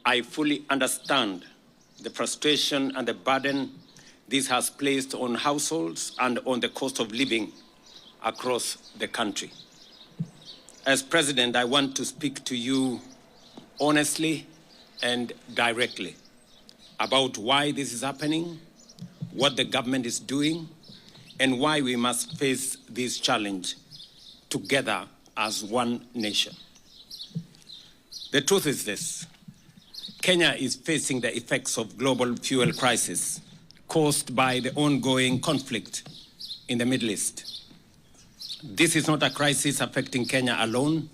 I fully understand the frustration and the burden this has placed on households and on the cost of living across the country. As President, I want to speak to you honestly and directly about why this is happening, what the government is doing, and why we must face this challenge together as one nation. The truth is this: Kenya is facing the effects of global fuel crisis caused by the ongoing conflict in the Middle East. This is not a crisis affecting Kenya alone.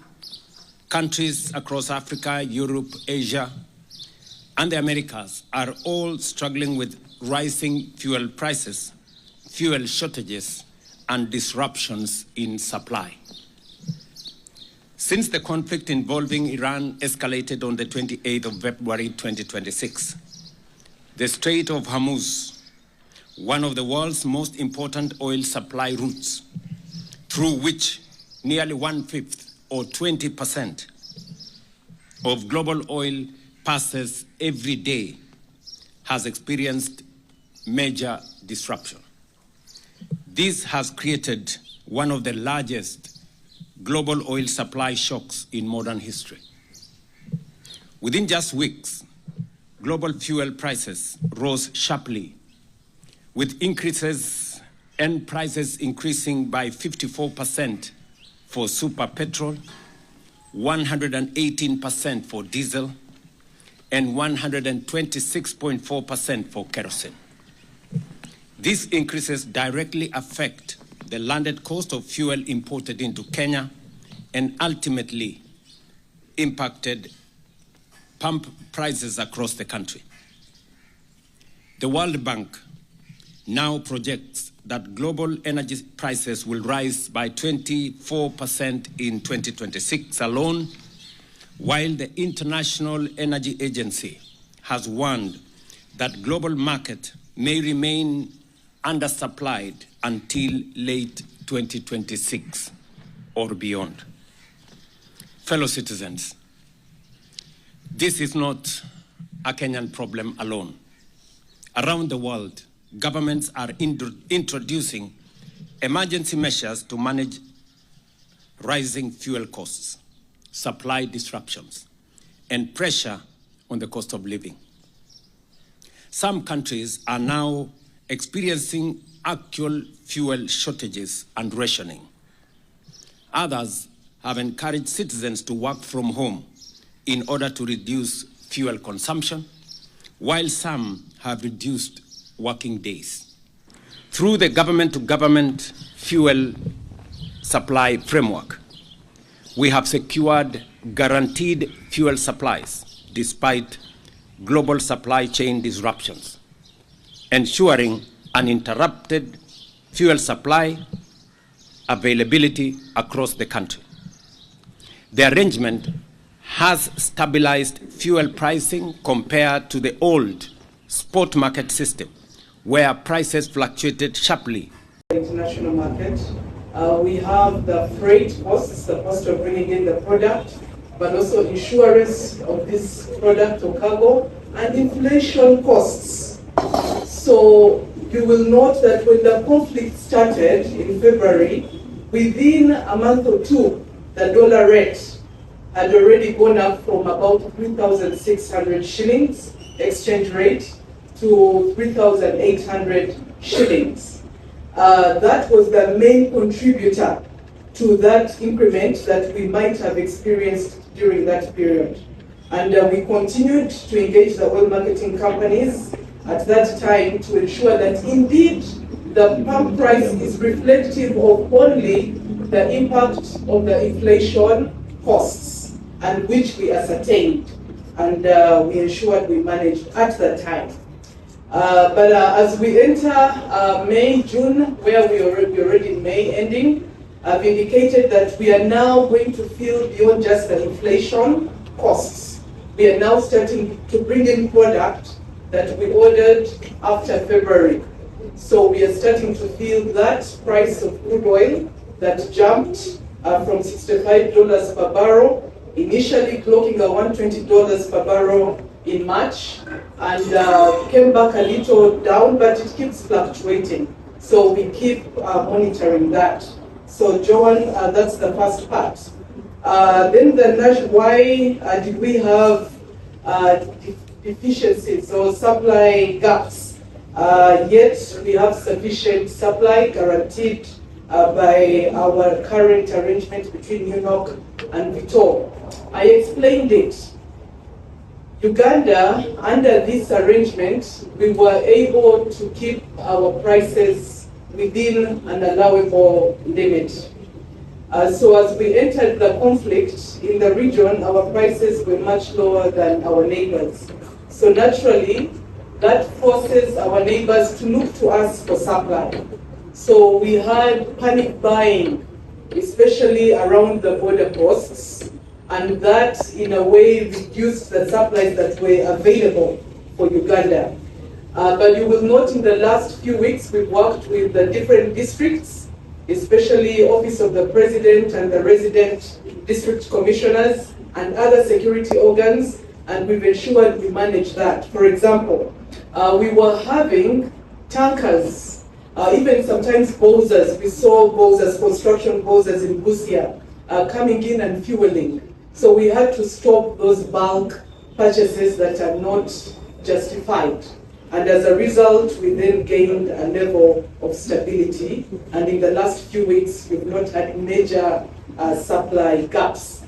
Countries across Africa, Europe, Asia, and the Americas are all struggling with rising fuel prices, fuel shortages, and disruptions in supply. Since the conflict involving Iran escalated on the 28th of February 2026, the Strait of Hormuz, one of the world's most important oil supply routes, through which nearly 1/5 or 20% of global oil passes every day, has experienced major disruption. This has created one of the largest global oil supply shocks in modern history. Within just weeks, global fuel prices rose sharply, with increases and prices increasing by 54% for super petrol, 118% for diesel, and 126.4% for kerosene. These increases directly affect the landed cost of fuel imported into Kenya and ultimately impacted pump prices across the country. The World Bank now projects that global energy prices will rise by 24% in 2026 alone, while the International Energy Agency has warned that global market may remain undersupplied until late 2026 or beyond. Fellow citizens, this is not a Kenyan problem alone. Around the world, governments are introducing emergency measures to manage rising fuel costs, supply disruptions, and pressure on the cost of living. Some countries are now experiencing actual fuel shortages and rationing. Others have encouraged citizens to work from home in order to reduce fuel consumption, while some have reduced working days. Through the government-to-government fuel supply framework, we have secured guaranteed fuel supplies despite global supply chain disruptions, ensuring uninterrupted fuel supply availability across the country. The arrangement has stabilized fuel pricing compared to the old spot market system, where prices fluctuated sharply. International market, we have the freight costs, the cost of bringing in the product, but also insurance of this product or cargo, and inflation costs. So you will note that when the conflict started in February, within a month or two, the dollar rate had already gone up from about 3,600 shillings exchange rate to 3,800 shillings. That was the main contributor to that increment that we might have experienced during that period. And we continued to engage the oil marketing companies at that time to ensure that indeed the pump price is reflective of only the impact of the inflation costs, and which we ascertained, and we ensured we managed at that time. But as we enter May, June, where we're already in May ending, I've indicated that we are now going to feel beyond just the inflation costs. We are now starting to bring in product that we ordered after February. So we are starting to feel that price of crude oil that jumped from $65 per barrel, initially clocking at $120 per barrel in March and came back a little down, but it keeps fluctuating. So we keep monitoring that. So Joan, that's the first part. Then why did we have deficiencies or supply gaps? Yet we have sufficient supply guaranteed by our current arrangement between UNOC and Ruto. I explained it. Uganda, under this arrangement, we were able to keep our prices within an allowable limit. So as we entered the conflict in the region, our prices were much lower than our neighbors. So naturally, that forces our neighbors to look to us for supply. So we had panic buying, especially around the border posts, and that in a way reduced the supplies that were available for Uganda. But you will note in the last few weeks we've worked with the different districts, especially Office of the President and the resident district commissioners and other security organs, and we've ensured we manage that. For example, we were having tankers, even sometimes bozers. We saw bozers, construction bozers in Busia, coming in and fueling. So we had to stop those bulk purchases that are not justified. And as a result, we then gained a level of stability. And in the last few weeks, we've not had major supply gaps.